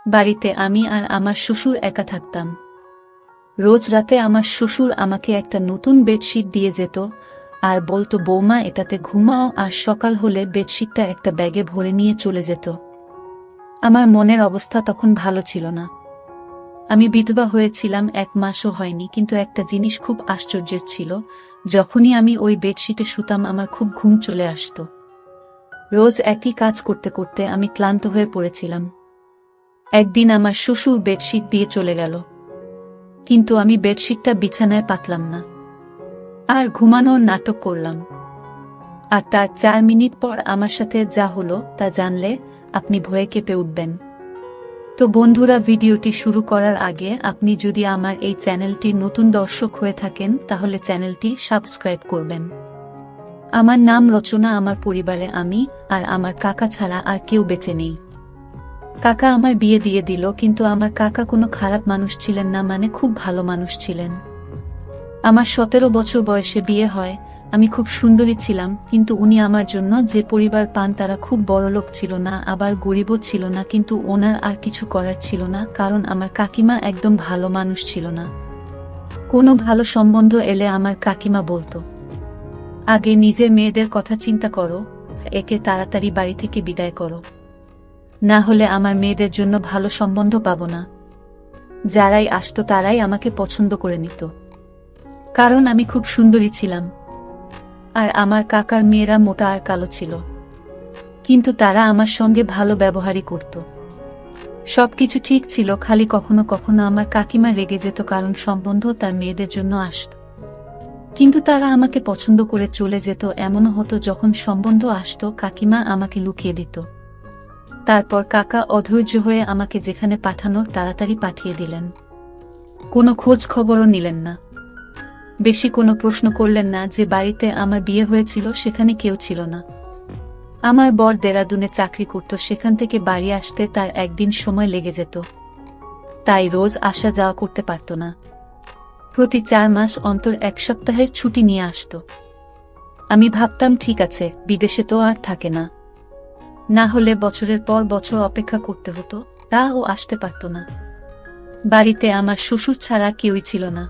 বাড়িতে আমি আর আমার শ্বশুর একা থাকতাম। রোজ রাতে আমার শ্বশুর আমাকে একটা নতুন বেডশিট দিয়ে যেত আর বলতো, বৌমা, এটাতে ঘুমাও, আর সকাল হলে বেডশিটটা একটা ব্যাগে ভরে নিয়ে চলে যেত। আমার মনের অবস্থা তখন ভালো ছিল না। আমি বিধবা হয়েছিলাম, 1 মাসও হয়নি, কিন্তু একটা জিনিস খুব আশ্চর্যের ছিল, যখনই আমি ওই বেডশিটে শুতাম আমার খুব ঘুম চলে আসত। রোজ একই কাজ করতে করতে আমি ক্লান্ত হয়ে পড়েছিলাম। একদিন আমার শ্বশুর বেডশিট দিয়ে চলে গেল, কিন্তু আমি বেডশিটটা বিছানায় পাতলাম না, আর ঘুমানোর নাটক করলাম। আর তার 4 মিনিট পর আমার সাথে যা হলো তা জানলে আপনি ভয়ে কেঁপে উঠবেন। তো বন্ধুরা, ভিডিওটি শুরু করার আগে আপনি যদি আমার এই চ্যানেলটির নতুন দর্শক হয়ে থাকেন তাহলে চ্যানেলটি সাবস্ক্রাইব করবেন। আমার নাম রচনা। আমার পরিবারে আমি আর আমার কাকা ছাড়া আর কেউ বেঁচে নেই। কাকা আমার বিয়ে দিয়ে দিল, কিন্তু আমার কাকা কোনো খারাপ মানুষ ছিলেন না, মানে খুব ভালো মানুষ ছিলেন। আমার 17 বছর বয়সে বিয়ে হয়। আমি খুব সুন্দরী ছিলাম, কিন্তু উনি আমার জন্য যে পরিবার পান তারা খুব বড়লোক ছিল না, আবার গরিবও ছিল না, কিন্তু ওনার আর কিছু করার ছিল না, কারণ আমার কাকিমা একদম ভালো মানুষ ছিল না। কোনো ভালো সম্বন্ধ এলে আমার কাকিমা বলতো, আগে নিজের মেয়েদের কথা চিন্তা করো, একে তাড়াতাড়ি বাড়ি থেকে বিদায় করো, না হলে আমার মেয়েদের জন্য ভালো সম্বন্ধ পাবো না। যারাই আসতো তারাই আমাকে পছন্দ করে নিত, কারণ আমি খুব সুন্দরী ছিলাম। আর আমার কাকার মেয়েরা মোটা আর কালো ছিল, কিন্তু তারা আমার সঙ্গে ভালো ব্যবহারই করত। সবকিছু ঠিক ছিল, খালি কখনো কখনো আমার কাকিমা রেগে যেত, কারণ সম্বন্ধ তার মেয়েদের জন্য আসত, কিন্তু তারা আমাকে পছন্দ করে চলে যেত। এমনও হতো যখন সম্বন্ধ আসত কাকিমা আমাকে লুকিয়ে দিত। তারপর কাকা অধৈর্য হয়ে আমাকে যেখানে পাঠানোর তাড়াতাড়ি পাঠিয়ে দিলেন। কোনো খোঁজ খবরও নিলেন না, বেশি কোনো প্রশ্ন করলেন না। যে বাড়িতে আমার বিয়ে হয়েছিল সেখানে কেউ ছিল না। আমার বর দেরাদুনে চাকরি করত, সেখান থেকে বাড়ি আসতে তার একদিন সময় লেগে যেত, তাই রোজ আসা যাওয়া করতে পারত না। প্রতি 4 মাস অন্তর 1 সপ্তাহের ছুটি নিয়ে আসত। আমি ভাবতাম, ঠিক আছে, বিদেশে তো আর থাকে না, না হলে বছরের পর বছর অপেক্ষা করতে হতো, তা ও আসতে পারত না। বাড়িতে আমার শ্বশুর ছাড়া কেউই ছিল না,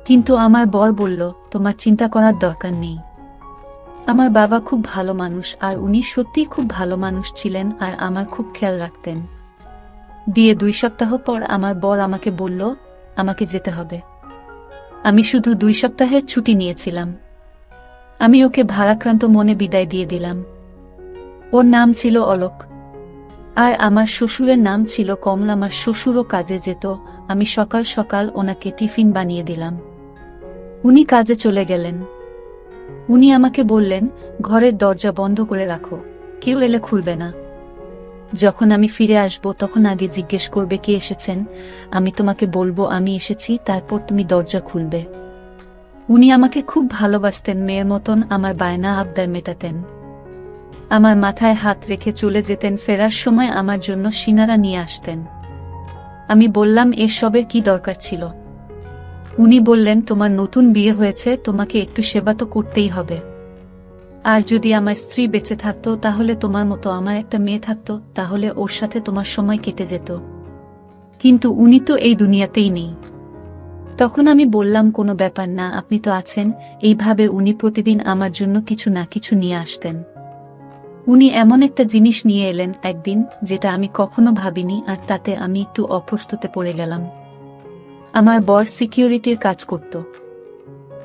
কিন্তু আমার বর বলল, তোমার চিন্তা করার দরকার নেই। আমার বাবা খুব ভালো মানুষ, আর উনি সত্যিই খুব ভালো মানুষ ছিলেন, আর আমার খুব খেয়াল রাখতেন। দিয়ে 2 সপ্তাহ পর আমার বর আমাকে বলল আমাকে যেতে হবে। আমি শুধু 2 সপ্তাহের ছুটি নিয়েছিলাম। আমি ওকে ভারাক্রান্ত মনে বিদায় দিয়ে দিলাম। ওর নাম ছিল অলোক, আর আমার শ্বশুরের নাম ছিল কমল। আমার শ্বশুরও কাজে যেত, আমি সকাল সকাল ওনাকে টিফিন বানিয়ে দিলাম। উনি কাজে চলে গেলেন। উনি আমাকে বললেন, ঘরের দরজা বন্ধ করে রাখো, কেউ এলে খুলবে না। যখন আমি ফিরে আসব তখন আগে জিজ্ঞেস করবে কে এসেছেন, আমি তোমাকে বলবো আমি এসেছি, তারপর তুমি দরজা খুলবে। উনি আমাকে খুব ভালোবাসতেন, মেয়ের মতন আমার বায়না আবদার মেটাতেন। আমার মাথায় হাত রেখে চলে যেতেন, ফেরার সময় আমার জন্য সিনারা নিয়ে আসতেন। আমি বললাম, এসবের কি দরকার ছিল? উনি বললেন, তোমার নতুন বিয়ে হয়েছে, তোমাকে একটু সেবা তো করতেই হবে। আর যদি আমার স্ত্রী বেঁচে থাকতো তাহলে তোমার মতো আমার একটা মেয়ে থাকতো, তাহলে ওর সাথে তোমার সময় কেটে যেত, কিন্তু উনি তো এই দুনিয়াতেই নেই। তখন আমি বললাম, কোনো ব্যাপার না, আপনি তো আছেন। এইভাবে উনি প্রতিদিন আমার জন্য কিছু না কিছু নিয়ে আসতেন। উনি এমন একটা জিনিস নিয়ে এলেন একদিন যেটা আমি কখনো ভাবিনি, আর তাতে আমি একটু অপ্রস্তুতে পড়ে গেলাম। আমার বর সিকিউরিটির কাজ করত,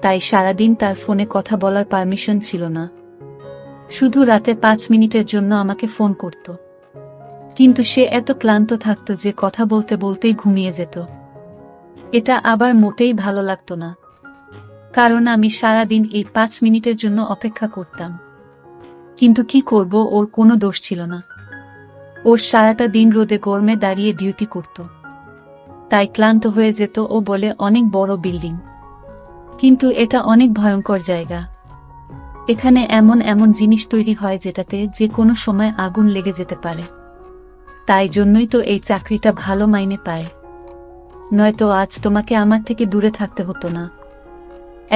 তাই সারাদিন তার ফোনে কথা বলার পারমিশন ছিল না। শুধু রাতে 5 মিনিটের জন্য আমাকে ফোন করত, কিন্তু সে এত ক্লান্ত থাকত যে কথা বলতে বলতেই ঘুমিয়ে যেত। এটা আবার মোটেই ভালো লাগতো না, কারণ আমি সারাদিন এই 5 মিনিটের জন্য অপেক্ষা করতাম। কিন্তু কি করব, ওর কোনো দোষ ছিল না। ওর সারাটা দিন রোদে গরমে দাঁড়িয়ে ডিউটি করত, তাই ক্লান্ত হয়ে যেত। ও বলে, অনেক বড় বিল্ডিং, কিন্তু এটা অনেক ভয়ঙ্কর জায়গা। এখানে এমন এমন জিনিস তৈরি হয় যেটাতে যে কোনো সময় আগুন লেগে যেতে পারে। তাই জন্যই তো এই চাকরিটা ভালো মাইনে পায়, নয়তো আজ তোমাকে আমার থেকে দূরে থাকতে হতো না।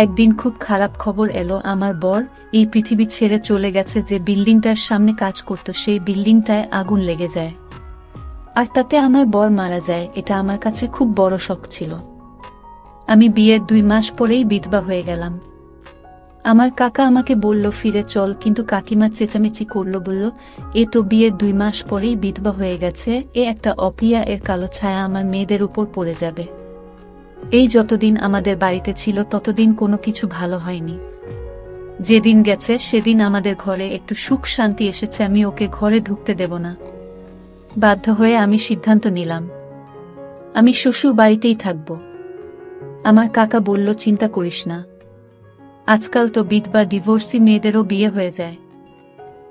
একদিন খুব খারাপ খবর এলো, আমার বর এই পৃথিবী ছেড়ে চলে গেছে। যে বিল্ডিংটার সামনে কাজ করত সেই বিল্ডিংটায় আগুন লেগে যায়। আর তাতে আমার বর মারা যায়, এটা আমার কাছে খুব বড় শক ছিল। আমি বিয়ের 2 মাস পরেই বিধবা হয়ে গেলাম। আমার কাকা আমাকে বলল ফিরে চল, কিন্তু কাকিমা চেঁচামেচি করল, বলল এ তো বিয়ের 2 মাস পরেই বিধবা হয়ে গেছে, এ একটা অপ্রিয়া, এর কালো ছায়া আমার মেয়েদের উপর পড়ে যাবে। এই যতদিন আমাদের বাড়িতে ছিল ততদিন কোনো কিছু ভালো হয়নি। যেদিন গেছে সেদিন আমাদের ঘরে একটু সুখ শান্তি এসেছে, আমি ওকে ঘরে ঢুকতে দেব না। বাধ্য হয়ে আমি সিদ্ধান্ত নিলাম আমি শ্বশুর বাড়িতেই থাকব। আমার কাকা বলল চিন্তা করিস না, আজকাল তো বিধবা ডিভোর্সি মেয়েদেরও বিয়ে হয়ে যায়,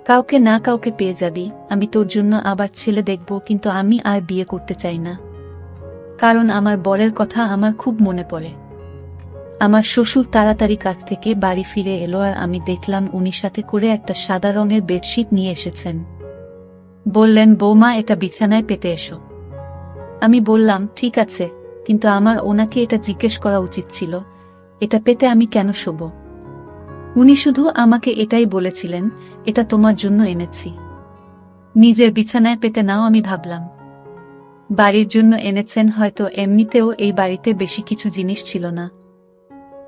কাউকে না কাউকে পেয়ে যাবি। আমি তোর জন্য আবার ছেলে দেখব, কিন্তু আমি আর বিয়ে করতে চাই না, কারণ আমার বরের কথা আমার খুব মনে পড়ে। আমার শ্বশুর তাড়াতাড়ি কাছ থেকে বাড়ি ফিরে এলো, আর আমি দেখলাম উনি সাথে করে একটা সাদা রঙের বেডশিট নিয়ে এসেছেন। বললেন বৌমা, এটা বিছানায় পেতে এসো। আমি বললাম ঠিক আছে, কিন্তু আমার ওনাকে এটা জিজ্ঞেস করা উচিত ছিল, এটা পেতে আমি কেন শোব। উনি শুধু আমাকে এটাই বলেছিলেন, এটা তোমার জন্য এনেছি, নিজের বিছানায় পেতে নাও। আমি ভাবলাম বাড়ির জন্য এনেছেন, হয়তো এমনিতেও এই বাড়িতে বেশি কিছু জিনিস ছিল না,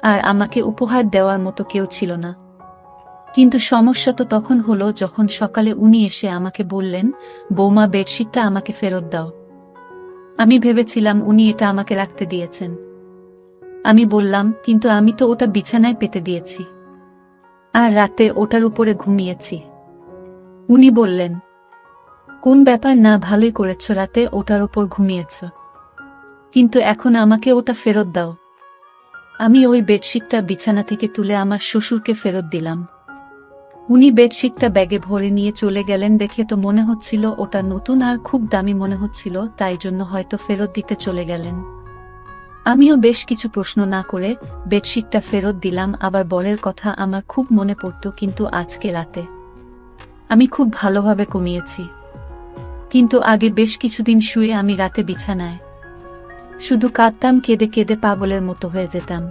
আর আমাকে উপহার দেওয়ার মতো কেউ ছিল না। কিন্তু সমস্যা তো তখন হলো যখন সকালে উনি এসে আমাকে বললেন, বৌমা বেডশিটটা আমাকে ফেরত দাও। আমি ভেবেছিলাম উনি এটা আমাকে রাখতে দিয়েছেন। আমি বললাম কিন্তু আমি তো ওটা বিছানায় পেতে দিয়েছি, আর রাতে ওটার উপরে ঘুমিয়েছি। উনি বললেন, কোন ব্যাপার না, ভালোই করেছ, রাতে ওটার উপর ঘুমিয়েছ, কিন্তু এখন আমাকে ওটা ফেরত দাও। আমি ওই বেডশিটটা বিছানা থেকে তুলে আমার শ্বশুরকে ফেরত দিলাম। উনি বেডশিটটা ব্যাগে ভরে নিয়ে চলে গেলেন। দেখে তো মনে হচ্ছিল ওটা নতুন আর খুব দামি মনে হচ্ছিল, তাই জন্য হয়তো ফেরত দিতে চলে গেলেন। আমিও বেশ কিছু প্রশ্ন না করে বেডশিটটা ফেরত দিলাম। আবার বরের কথা আমার খুব মনে পড়ত, কিন্তু আজকে রাতে আমি খুব ভালোভাবে কমিয়েছি। কিন্তু আগে বেশ কিছুদিন শুয়ে আমি রাতে বিছানায় শুধু কাঁদতাম, কেঁদে কেঁদে পাগলের মতো হয়ে যেতাম।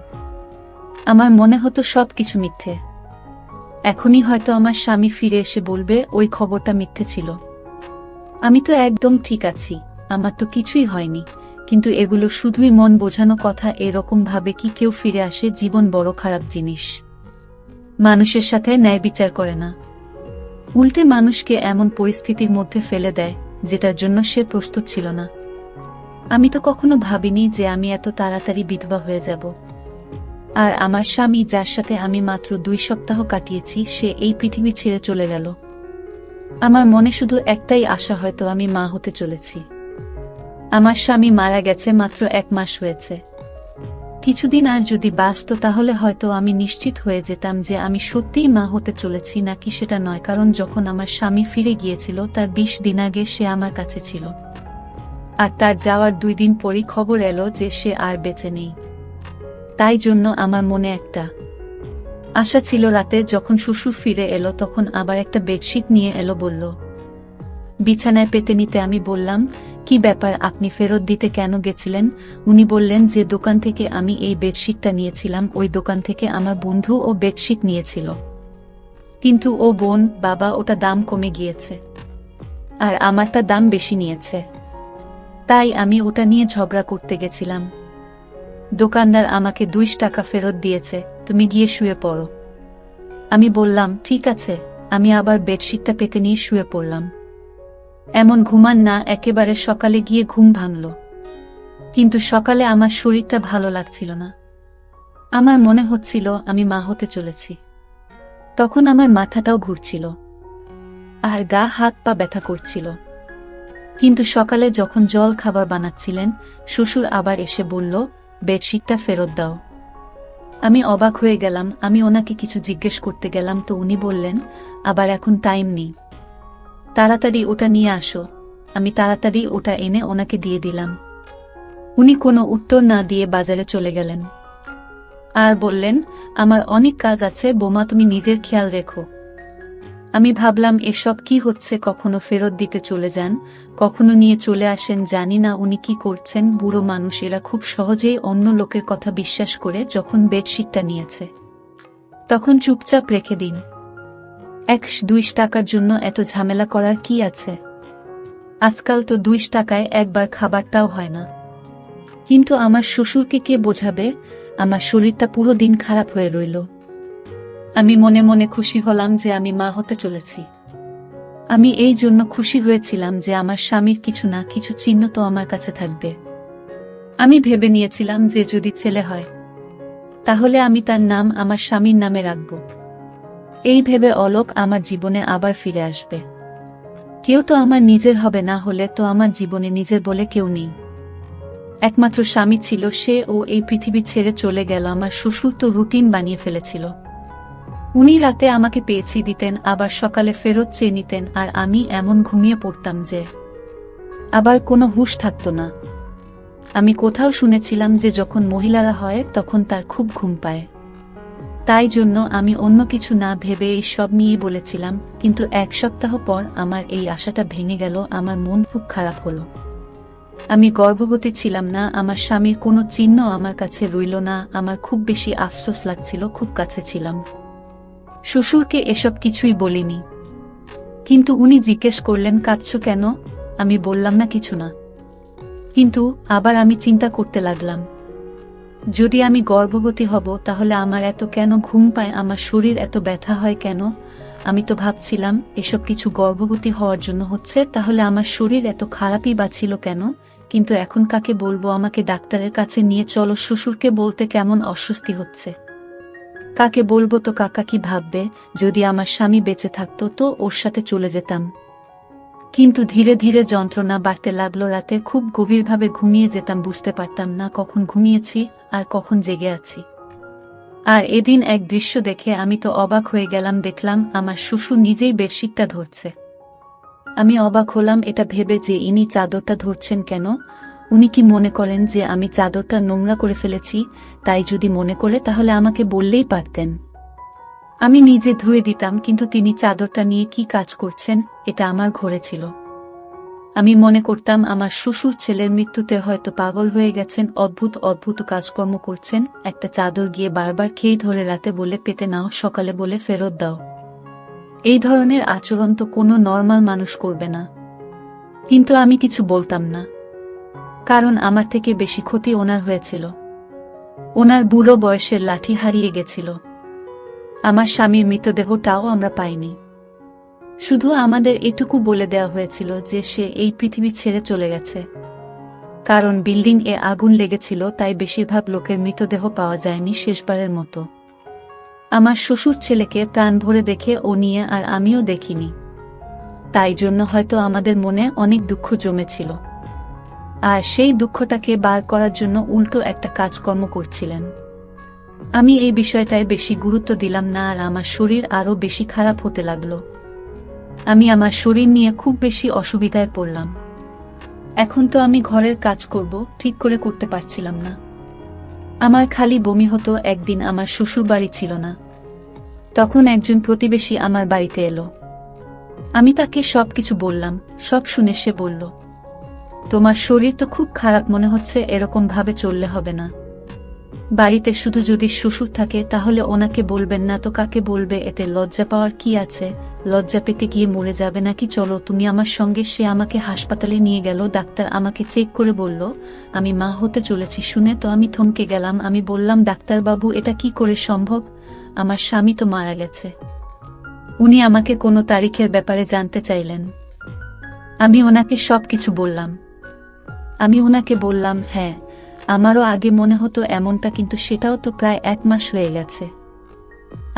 আমার মনে হতো সব কিছু মিথ্যে। এখনই হয়তো আমার স্বামী ফিরে এসে বলবে ওই খবরটা মিথ্যে ছিল, আমি তো একদম ঠিক আছি, আমার তো কিছুই হয়নি। কিন্তু এগুলো শুধুই মন বোঝানো কথা। এরকম ভাবে কি কেউ ফিরে আসে? জীবন বড় খারাপ জিনিস, মানুষের সাথে ন্যায় বিচার করে না, উল্টে মানুষকে এমন পরিস্থিতির মধ্যে ফেলে দেয় যেটার জন্য সে প্রস্তুত ছিল না। আমি তো কখনো ভাবিনি যে আমি এত তাড়াতাড়ি বিধবা হয়ে যাব। আর আমার স্বামী, যার সাথে আমি মাত্র 2 সপ্তাহ কাটিয়েছি, সে এই পৃথিবী ছেড়ে চলে গেল। আমার মনে শুধু একটাই আশা, হয়তো আমি মা হতে চলেছি। আমার স্বামী মারা গেছে মাত্র 1 মাস হয়েছে। কিছুদিন আর যদি বাঁচত তাহলে হয়তো আমি নিশ্চিত হয়ে যেতাম যে আমি সত্যিই মা হতে চলেছি নাকি সেটা নয়। কারণ যখন আমার স্বামী ফিরে গিয়েছিল তার 20 দিন আগে সে আমার কাছে ছিল, আর তার যাওয়ার 2 দিন পরই খবর এলো যে সে আর বেঁচে নেই। তাই জন্য আমার মনে একটা আশা ছিল। রাতে যখন শ্বশুর ফিরে এলো তখন আবার একটা বেডশিট নিয়ে এলো, বলল বিছানায় পেতে নিতে। আমি বললাম কি ব্যাপার, আপনি ফেরত দিতে কেন গেছিলেন? উনি বললেন যে দোকান থেকে আমি এই বেডশিটটা নিয়েছিলাম, ওই দোকান থেকে আমার বন্ধু ও বেডশিট নিয়েছিল, কিন্তু ও বোন বাবা ওটা দাম কমে গিয়েছে, আর আমারটা দাম বেশি নিয়েছে, তাই আমি ওটা নিয়ে ঝগড়া করতে গেছিলাম। দোকানদার আমাকে 2 টাকা ফেরত দিয়েছে, তুমি গিয়ে শুয়ে পড়ো। আমি বললাম ঠিক আছে। আমি আবার বেডশিটটা পেতে নিয়ে শুয়ে পড়লাম। এমন ঘুমান না, একেবারে সকালে গিয়ে ঘুম ভাঙল। কিন্তু সকালে আমার শরীরটা ভালো লাগছিল না। আমার মনে হচ্ছিল আমি মা হতে চলেছি। তখন আমার মাথাটাও ঘুরছিল, আর গা হাত পা ব্যথা করছিল। কিন্তু সকালে যখন জল খাবার বানাচ্ছিলেন, শ্বশুর আবার এসে বলল বেডশিটটা ফেরত দাও। আমি অবাক হয়ে গেলাম। আমি ওনাকে কিছু জিজ্ঞেস করতে গেলাম তো উনি বললেন আবার এখন টাইম নেই, তাড়াতাড়ি ওটা নিয়ে আসো। আমি তাড়াতাড়ি ওটা এনে ওনাকে দিয়ে দিলাম। উনি কোনো উত্তর না দিয়ে বাজারে চলে গেলেন আর বললেন আমার অনেক কাজ আছে বোমা, তুমি নিজের খেয়াল রেখো। আমি ভাবলাম এসব কি হচ্ছে, কখনো ফেরত দিতে চলে যান, কখনো নিয়ে চলে আসেন, জানি না উনি কি করছেন। বুড়ো মানুষ, এরা খুব সহজেই অন্য লোকের কথা বিশ্বাস করে। যখন বেডশিটটা নিয়েছে তখন চুপচাপ রেখে দিন। 1-2 টাকার জন্য এত ঝামেলা করার কি আছে? আজকাল তো ২ টাকায় একবার খাবারটাও হয় না। কিন্তু আমার শ্বশুরকে কে বোঝাবে? আমার শরীরটা পুরো দিন খারাপ হয়ে রইল। আমি মনে মনে খুশি হলাম যে আমি মা হতে চলেছি। আমি এই জন্য খুশি হয়েছিলাম যে আমার স্বামীর কিছু না কিছু চিহ্ন তো আমার কাছে থাকবে। আমি ভেবে নিয়েছিলাম যে যদি ছেলে হয় তাহলে আমি তার নাম আমার স্বামীর নামে রাখব। এই ভেবে অলোক আমার জীবনে আবার ফিরে আসবে। কেউ তো আমার নিজের হবে, না হলে তো আমার জীবনে নিজের বলে কেউ নেই। একমাত্র স্বামী ছিল সে, ও এই পৃথিবী ছেড়ে চলে গেল। আমার শ্বশুর তো রুটিন বানিয়ে ফেলেছিল। উনি রাতে আমাকে পেয়েছি দিতেন, আবার সকালে ফেরত চেয়ে নিতেন, আর আমি এমন ঘুমিয়ে পড়তাম যে আবার কোনো হুঁশ থাকতো না। আমি কোথাও শুনেছিলাম যে যখন মহিলারা হয় তখন তার খুব ঘুম পায়। তাই জন্য আমি অন্য কিছু না ভেবে এই সব নিয়েই বলেছিলাম। কিন্তু 1 সপ্তাহ পর আমার এই আশাটা ভেঙে গেল। আমার মন খুব খারাপ হলো। আমি গর্ভবতী ছিলাম না, আমার স্বামীর কোনো চিহ্ন আমার কাছে রইল না। আমার খুব বেশি আফসোস লাগছিল, খুব কাছে ছিলাম। শ্বশুরকে এসব কিছুই বলিনি, কিন্তু উনি জিজ্ঞেস করলেন কাঁদছো কেন? আমি বললাম না কিছু না। কিন্তু আবার আমি চিন্তা করতে লাগলাম, যদি আমি গর্ভবতী হব তাহলে আমার এত কেন ঘুম পায়, আমার শরীর এত ব্যথা হয় কেন? আমি তো ভাবছিলাম এসব কিছু গর্ভবতী হওয়ার জন্য হচ্ছে, তাহলে আমার শরীর এত খারাপই বা ছিল কেন? কিন্তু এখন কাকে বলবো? আমাকে ডাক্তারের কাছে নিয়ে চলো। শ্বশুরকে বলতে কেমন অস্বস্তি হচ্ছে। কাকে বলবো? তো কাকা কি ভাববে? যদি আমার স্বামী বেঁচে থাকতো তো ওর সাথে চলে যেতাম। কিন্তু ধীরে ধীরে যন্ত্রণা বাড়তে লাগলো। রাতে খুব গভীরভাবে ঘুমিয়ে যেতাম, বুঝতে পারতাম না কখন ঘুমিয়েছি আর কখন জেগে আছি। আর এদিন এক দৃশ্য দেখে আমি তো অবাক হয়ে গেলাম। দেখলাম আমার শ্বশুর নিজেই বেডশিটটা ধরছে। আমি অবাক হলাম এটা ভেবে যে ইনি চাদরটা ধরছেন কেন? উনি কি মনে করেন যে আমি চাদরটা নোংরা করে ফেলেছি? তাই যদি মনে করে তাহলে আমাকে বললেই পারতেন, আমি নিজে ধুয়ে দিতাম। কিন্তু তিনি চাদরটা নিয়ে কি কাজ করছেন? এটা আমার ঘরে ছিল। আমি মনে করতাম আমার শ্বশুর ছেলের মৃত্যুতে হয়তো পাগল হয়ে গেছেন, অদ্ভুত অদ্ভুত কাজকর্ম করছেন। একটা চাদর গিয়ে বারবার খেয়ে ধরে রাতে বলে পেতে নাও, সকালে বলে ফেরত দাও। এই ধরনের আচরণ তো কোনো নর্মাল মানুষ করবে না। কিন্তু আমি কিছু বলতাম না, কারণ আমার থেকে বেশি ক্ষতি ওনার হয়েছিল। ওনার বুড়ো বয়সের লাঠি হারিয়ে গেছিল। আমার স্বামীর মৃতদেহটাও আমরা পাইনি। শুধু আমাদের এটুকু বলে দেওয়া হয়েছিল যে সে এই পৃথিবী ছেড়ে চলে গেছে। কারণ বিল্ডিং এ আগুন লেগেছিল, তাই বেশিরভাগ লোকের মৃতদেহ পাওয়া যায়নি শেষবারের মতো। আমার শ্বশুর ছেলেকে প্রাণ ভরে দেখে ও নিয়ে আর আমিও দেখিনি। তাই জন্য হয়তো আমাদের মনে অনেক দুঃখ জমেছিল, আর সেই দুঃখটাকে বার করার জন্য উল্টো একটা কাজকর্ম করছিলেন। আমি এই বিষয়টায় বেশি গুরুত্ব দিলাম না, আর আমার শরীর আরো বেশি খারাপ হতে লাগলো। আমি আমার শরীর নিয়ে খুব বেশি অসুবিধায় পড়লাম। এখন তো আমি ঘরের কাজ করব ঠিক করে করতে পারছিলাম না। আমার খালি বমি হতো। একদিন আমার শ্বশুর বাড়ি ছিল না, তখন একজন প্রতিবেশী আমার বাড়িতে এলো। আমি তাকে সবকিছু বললাম। সব শুনে সে বলল, তোমার শরীর তো খুব খারাপ মনে হচ্ছে, এরকম ভাবে চললে হবে না। বাড়িতে শুধু যদি শ্বশুর থাকে তাহলে ওনাকে বলবেন না তো কাকে বলবে? এতে লজ্জা পাওয়ার কি আছে? লজ্জা পেতে গিয়ে মরে যাবে নাকি? চলো তুমি আমার সঙ্গে। সে আমাকে হাসপাতালে নিয়ে গেল। ডাক্তার আমাকে চেক করে বলল আমি মা হতে চলেছি। শুনে তো আমি থমকে গেলাম। আমি বললাম, ডাক্তারবাবু এটা কি করে সম্ভব? আমার স্বামী তো মারা গেছে। উনি আমাকে কোনো তারিখের ব্যাপারে জানতে চাইলেন। আমি ওনাকে সবকিছু বললাম। আমি ওনাকে বললাম, হ্যাঁ আমারও আগে মনে হতো এমনটা, কিন্তু সেটাও তো প্রায় 1 মাস হয়ে গেছে।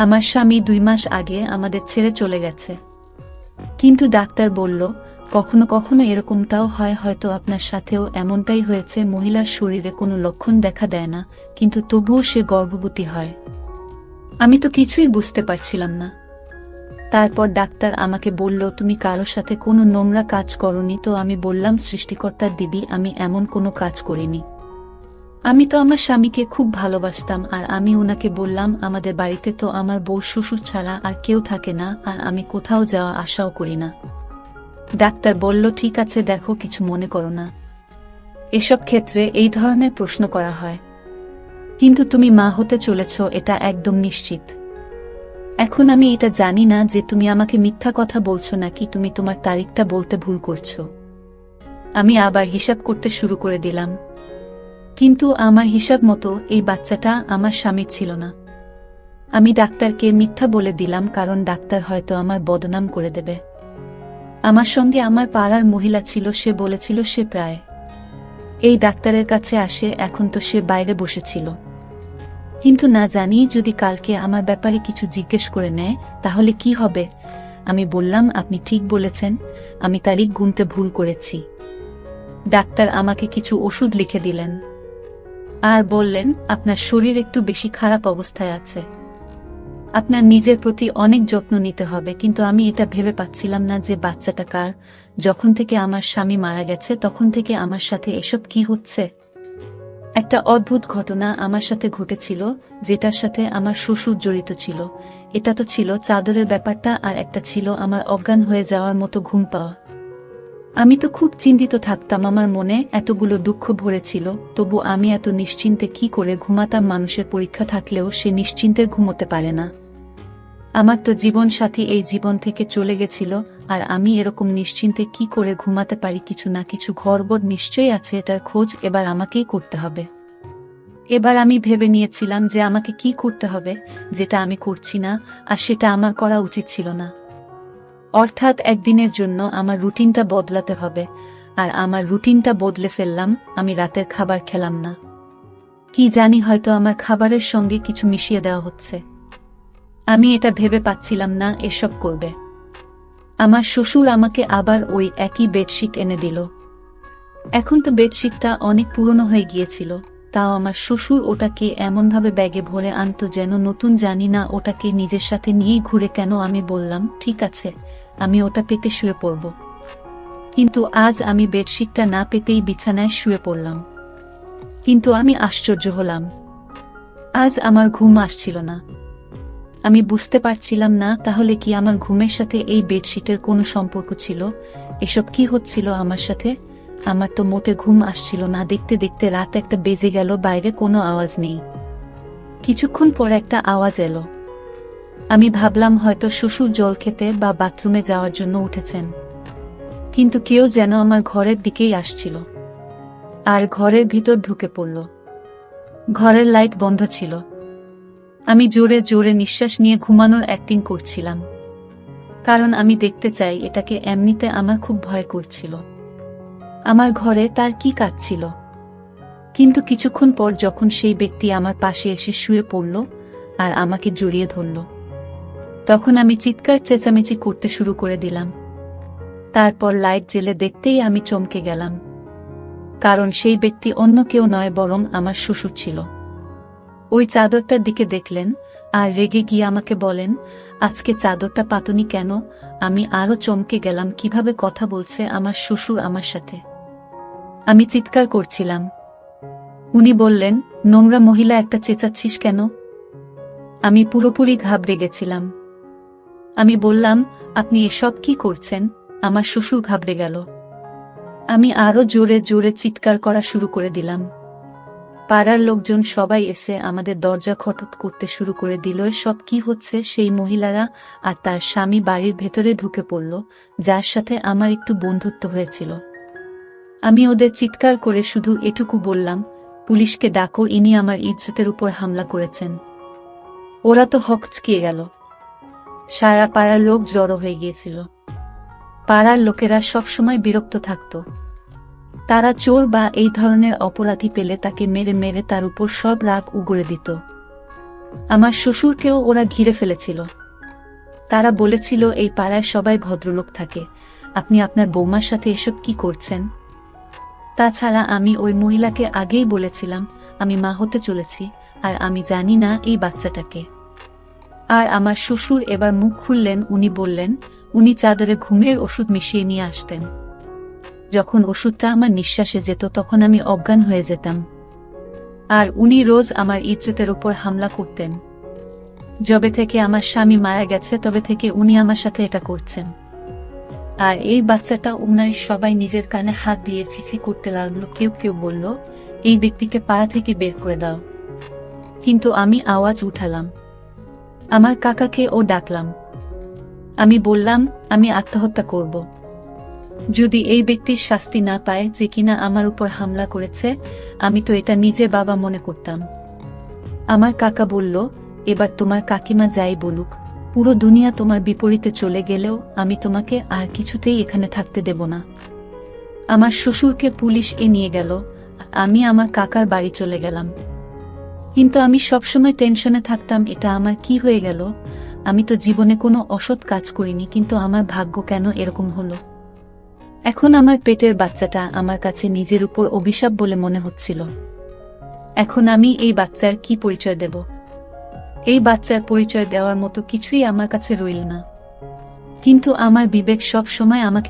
আমার স্বামী 2 মাস আগে আমাদের ছেড়ে চলে গেছে। কিন্তু ডাক্তার বলল কখনো কখনো এরকমটাও হয়, হয়তো আপনার সাথেও এমনটাই হয়েছে। মহিলার শরীরে কোনো লক্ষণ দেখা দেয় না, কিন্তু তবুও সে গর্ভবতী হয়। আমি তো কিছুই বুঝতে পারছিলাম না। তারপর ডাক্তার আমাকে বলল, তুমি কারোর সাথে কোনো নোংরা কাজ করনি তো? আমি বললাম, সৃষ্টিকর্তার দিদি আমি এমন কোনো কাজ করিনি। আমি তো আমার স্বামীকে খুব ভালোবাসতাম। আর আমি ওনাকে বললাম, আমাদের বাড়িতে তো আমার বউ শ্বশুর ছাড়া আর কেউ থাকে না, আর আমি কোথাও যাওয়া আশাও করি না। ডাক্তার বলল, ঠিক আছে দেখো, কিছু মনে করো না। এসব ক্ষেত্রে এই ধরনের প্রশ্ন করা হয়। কিন্তু তুমি মা হতে চলেছ এটা একদম নিশ্চিত। এখন আমি এটা জানি না যে তুমি আমাকে মিথ্যা কথা বলছো নাকি তুমি তোমার তারিখটা বলতে ভুল করছো। আমি আবার হিসাব করতে শুরু করে দিলাম। কিন্তু আমার হিসাব মতো এই বাচ্চাটা আমার স্বামীর ছিল না। আমি ডাক্তারকে মিথ্যা বলে দিলাম, কারণ ডাক্তার হয়তো আমার বদনাম করে দেবে। আমার সঙ্গে আমার পাড়ার মহিলা ছিল, সে বলেছিল সে প্রায় এই ডাক্তারের কাছে আসে, এখন তো সে বাইরে বসেছিল। কিন্তু না জানি যদি কালকে আমার ব্যাপারে কিছু জিজ্ঞেস করে নেয় তাহলে কি হবে। আমি বললাম, আপনি ঠিক বলেছেন, আমি তারিখ গুনতে ভুল করেছি। ডাক্তার আমাকে কিছু ওষুধ লিখে দিলেন আর বললেন, আপনার শরীর একটু বেশি খারাপ অবস্থায় আছে, আপনার নিজের প্রতি অনেক যত্ন নিতে হবে। কিন্তু আমি এটা ভেবে পাচ্ছিলাম না যে বাচ্চাটা কার। যখন থেকে আমার স্বামী মারা গেছে তখন থেকে আমার সাথে এসব কি হচ্ছে। একটা অদ্ভুত ঘটনা আমার সাথে ঘটেছিল, যেটার সাথে আমার শ্বশুর জড়িত ছিল। এটা তো ছিল চাদরের ব্যাপারটা, আর একটা ছিল আমার অজ্ঞান হয়ে যাওয়ার মতো ঘুম পাওয়া। আমি তো খুব চিন্তিত থাকতাম, আমার মনে এতগুলো দুঃখ ভরেছিল, তবু আমি এত নিশ্চিন্তে কি করে ঘুমাতাম। মানুষের পরীক্ষা থাকলেও সে নিশ্চিন্তে ঘুমোতে পারে না। আমার তো জীবন সাথী এই জীবন থেকে চলে গেছিল, আর আমি এরকম নিশ্চিন্তে কি করে ঘুমাতে পারি। কিছু না কিছু গড়বড় নিশ্চয়ই আছে, এটার খোঁজ এবার আমাকেই করতে হবে। এবার আমি ভেবে নিয়েছিলাম যে আমাকে কি করতে হবে, যেটা আমি করছি না, আর সেটা আমার করা উচিত ছিল না। অর্থাৎ একদিনের জন্য আমার রুটিনটা বদলাতে হবে। আর আমার রুটিনটা বদলে ফেললাম, আমি রাতের খাবার খেলাম না। কি জানি, হয়তো আমার খাবারের সঙ্গে কিছু মিশিয়ে দেওয়া হচ্ছে। আমি এটা ভেবে পাচ্ছিলাম না এসব করবে। আমার শ্বশুর আমাকে আবার ওই একই বেডশিট এনে দিল। এখন তো বেডশিটটা অনেক পুরনো হয়ে গিয়েছিল, তাও আমার শ্বশুর ওটাকে এমনভাবে ব্যাগে ভরে আনতো যেন নতুন। জানি না ওটাকে নিজের সাথে নিয়েই ঘুরে কেন। আমি বললাম, ঠিক আছে, আমি ওটা পেতে শুয়ে পড়ব। কিন্তু আজ আমি বেডশিটটা না পেতেই বিছানায় শুয়ে পড়লাম। কিন্তু আমি আশ্চর্য হলাম, আজ আমার ঘুম আসছিল না। আমি বুঝতে পারছিলাম না তাহলে কি আমার ঘুমের সাথে এই বেডশিটের কোনো সম্পর্ক ছিল। এসব কি হচ্ছিল আমার সাথে? আমার তো মোটে ঘুম আসছিল না। দেখতে দেখতে রাত একটা বেজে গেল, বাইরে কোনো আওয়াজ নেই। কিছুক্ষণ পর একটা আওয়াজ এলো। আমি ভাবলাম হয়তো শ্বশুর জল খেতে বা বাথরুমে যাওয়ার জন্য উঠেছেন। কিন্তু কেউ যেন আমার ঘরের দিকেই আসছিল আর ঘরের ভিতর ঢুকে পড়ল। ঘরের লাইট বন্ধ ছিল। আমি জোরে জোরে নিঃশ্বাস নিয়ে ঘুমানোর অ্যাক্টিং করছিলাম, কারণ আমি দেখতে চাই এটাকে। এমনিতে আমার খুব ভয় করছিল, আমার ঘরে তার কি কাজ ছিল। কিন্তু কিছুক্ষণ পর যখন সেই ব্যক্তি আমার পাশে এসে শুয়ে পড়ল আর আমাকে জড়িয়ে ধরল, তখন আমি চিৎকার চেঁচামেচি করতে শুরু করে দিলাম। তারপর লাইট জ্বেলে দেখতেই আমি চমকে গেলাম, কারণ সেই ব্যক্তি অন্য কেউ নয়, বরং আমার শ্বশুর ছিল। ওই চাদরটার দিকে দেখলেন আর রেগে গিয়ে আমাকে বলেন, আজকে চাদরটা পাতনি কেন? আমি আরো চমকে গেলাম, কিভাবে কথা বলছে আমার শ্বশুর আমার সাথে। আমি চিৎকার করছিলাম। উনি বললেন, নোংরা মহিলা একটা, চেঁচাচ্ছিস কেন? আমি পুরোপুরি ঘাবড়ে গেছিলাম। আমি বললাম, আপনি এসব কি করছেন? আমার শ্বশুর ঘাবড়ে গেল। আমি আরো জোরে জোরে চিৎকার করা শুরু করে দিলাম। পাড়ার লোকজন সবাই এসে আমাদের দরজা খটখট করতে শুরু করে দিল। সব কি হচ্ছে? সেই মহিলারা আর তার স্বামী বাড়ির ভেতরে ঢুকে পড়ল, যার সাথে আমার একটু বন্ধুত্ব হয়েছিল। আমি ওদের চিৎকার করে শুধু এটুকু বললাম, পুলিশকে ডাকো, ইনি আমার ইজ্জতের উপর হামলা করেছেন। ওরা তো হকচকিয়ে গেল। সারা পাড়ার লোক জড়ো হয়ে গিয়েছিল। পাড়ার লোকেরা সবসময় বিরক্ত থাকত। তারা চোর বা এই ধরনের অপরাধী পেলে তাকে মেরে মেরে তার উপর সব রাগ উগরে দিত। আমার শ্বশুরকেও ওরা ঘিরে ফেলেছিল। তারা বলেছিল, এই পাড়ায় সবাই ভদ্রলোক থাকে, আপনি আপনার বৌমার সাথে এসব কি করছেন? তাছাড়া আমি ওই মহিলাকে আগেই বলেছিলাম আমি মা হতে চলেছি, আর আমি জানি না এই বাচ্চাটাকে। আর আমার শ্বশুর এবার মুখ খুললেন। উনি বললেন, উনি চাদরে ঘুমের ওষুধ মিশিয়ে নিয়ে আসতেন। যখন ওষুধটা আমার নিঃশ্বাসে যেত তখন আমি অজ্ঞান হয়ে যেতাম। আর উনি রোজ আমার ইজ্জতের উপর হামলা করতেন। যবে থেকে আমার স্বামী মারা গেছে তবে থেকে উনি আমার সাথে এটা করছেন। আর এই বাচ্চাটা, উনার সবাই নিজের কানে হাত দিয়ে ছিছি করতে লাগলো। কেউ কেউ বলল, এই ব্যক্তিকে পাড়া থেকে বের করে দাও। কিন্তু আমি আওয়াজ উঠালাম, আমার কাকাকে ও ডাকলাম। আমি বললাম, আমি আত্মহত্যা করব। যদি এই ব্যক্তির শাস্তি না পায় যে কিনা আমার উপর হামলা করেছে, আমি তো এটা নিজে বাবা মনে করতাম। আমার কাকা বলল, এবার তোমার কাকিমা যাই বলুক, পুরো দুনিয়া তোমার বিপরীতে চলে গেলেও আমি তোমাকে আর কিছুতেই এখানে থাকতে দেব না। আমার শ্বশুরকে পুলিশ নিয়ে গেল, আমি আমার কাকার বাড়ি চলে গেলাম। কিন্তু আমি সবসময় টেনশনে থাকতাম, এটা আমার কি হয়ে গেল? আমি তো জীবনে কোনো অসৎ কাজ করিনি, কিন্তু আমার ভাগ্য কেন এরকম হলো? এখন আমার পেটের বাচ্চাটা আমার কাছে নিজের উপর অভিশাপ বলে মনে হচ্ছিল। এখন আমি এই বাচ্চার কি পরিচয় দেব? এই বাচ্চার পরিচয় দেওয়ার মতো কিছুই আমার কাছে রইল না। কিন্তু আমার বিবেক সব সময় আমাকে